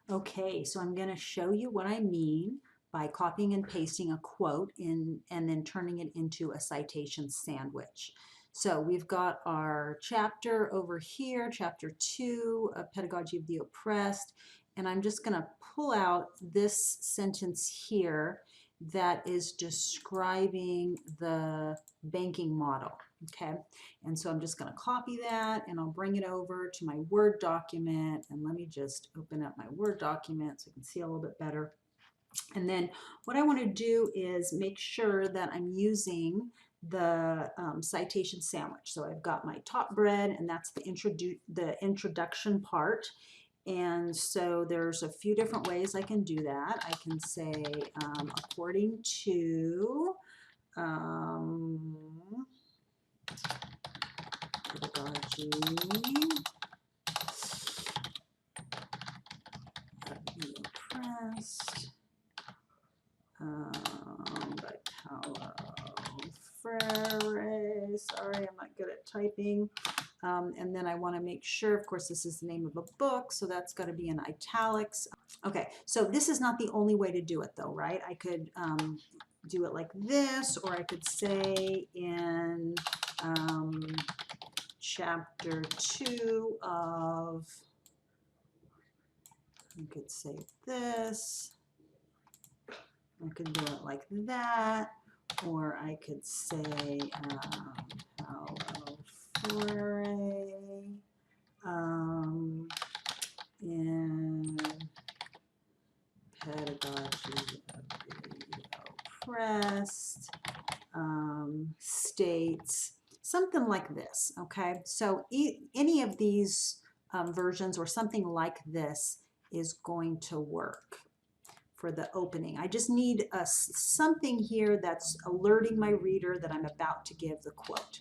Okay, so I'm going to show you what I mean by copying and pasting a quote in and then turning it into a citation sandwich. So we've got our chapter over here, chapter 2 of Pedagogy of the Oppressed, and I'm just going to pull out this sentence here that is describing the banking model. Okay, and so I'm just going to copy that and I'll bring it over to my Word document, and let me just open up my Word document so I can see a little bit better. And then what I want to do is make sure that I'm using the citation sandwich. So I've got my top bread, and that's the introduction part. And so there's a few different ways I can do that. I can say according to pedagogy of the oppressed by Paulo Freire. Sorry, I'm not good at typing. And then I want to make sure, of course, this is the name of a book, so that's got to be in italics. Okay, so this is not the only way to do it, though, right? I could do it like this, or I could say in chapter 2 of, I could say this. I could do it like that, or I could say Paulo Freire in Pedagogy of the Oppressed states something like this. Okay, so any of these versions or something like this is going to work for the opening. I just need something here that's alerting my reader that I'm about to give the quote.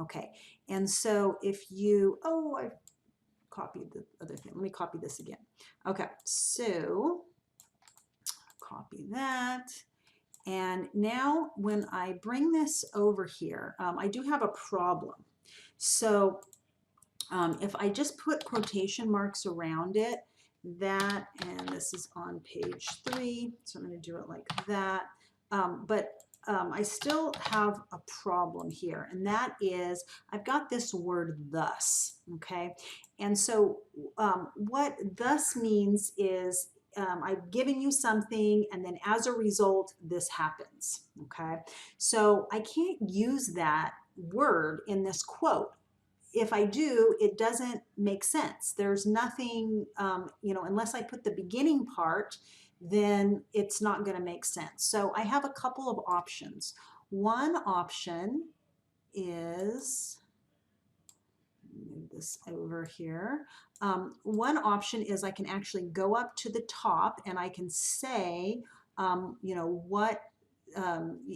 Okay, and so if you, oh, I copied the other thing. Let me copy this again. Okay, so copy that. And now when I bring this over here, I do have a problem. So if I just put quotation marks around it, that, and this is on page 3, so I'm going to do it like that. But I still have a problem here, and that is I've got this word thus, okay? And so what thus means is I've given you something, and then as a result, this happens, okay? So I can't use that word in this quote. If I do, it doesn't make sense. There's nothing, unless I put the beginning part, then it's not going to make sense. So I have a couple of options. One option is, move this over here. One option is I can actually go up to the top and I can say, what,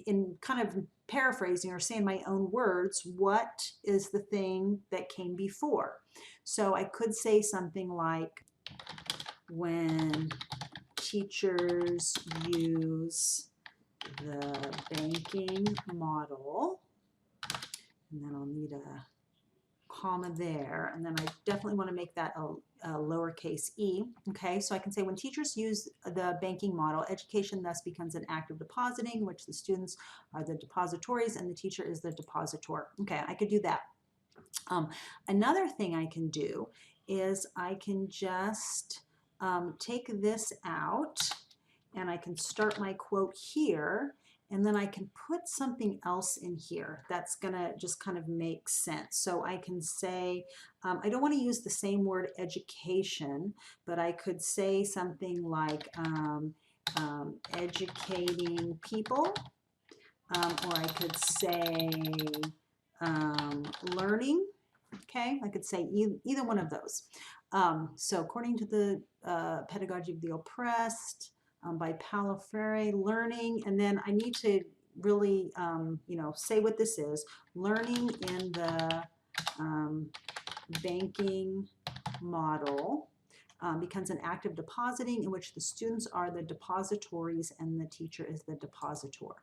in kind of paraphrasing or saying my own words, what is the thing that came before? So I could say something like, when teachers use the banking model, and then I'll need a comma there, and then I definitely want to make that a lowercase e. Okay, so I can say when teachers use the banking model, education thus becomes an act of depositing, which the students are the depositories and the teacher is the depositor. Okay, I could do that. Another thing I can do is I can just take this out and I can start my quote here, and then I can put something else in here that's gonna just kind of make sense. So I can say, I don't want to use the same word education, but I could say something like educating people, or I could say learning. Okay, I could say either one of those. So according to the Pedagogy of the Oppressed, by Paulo Freire, learning, and then I need to really, say what this is. Learning in the banking model becomes an act of depositing in which the students are the depositories and the teacher is the depositor.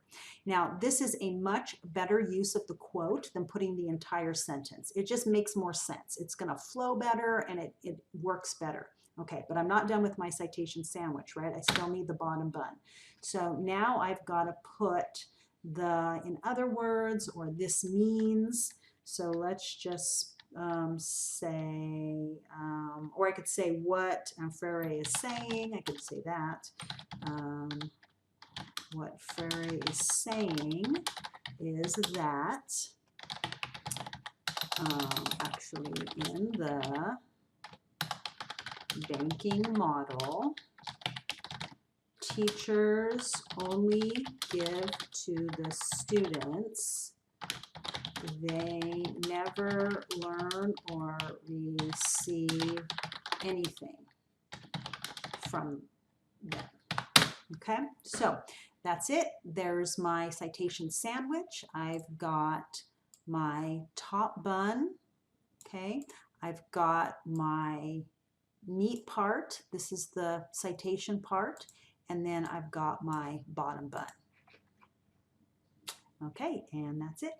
Now, this is a much better use of the quote than putting the entire sentence. It just makes more sense. It's going to flow better and it works better. Okay, but I'm not done with my citation sandwich, right? I still need the bottom bun. So now I've got to put the in other words or this means. So let's just say, or I could say what Freire is saying. I could say that. What Freire is saying is that actually in the banking model, teachers only give to the students. They never learn or receive anything from them. Okay, so that's it. There's my citation sandwich. I've got my top bun. Okay, I've got my meat part. This is the citation part. And then I've got my bottom bun. Okay, and that's it.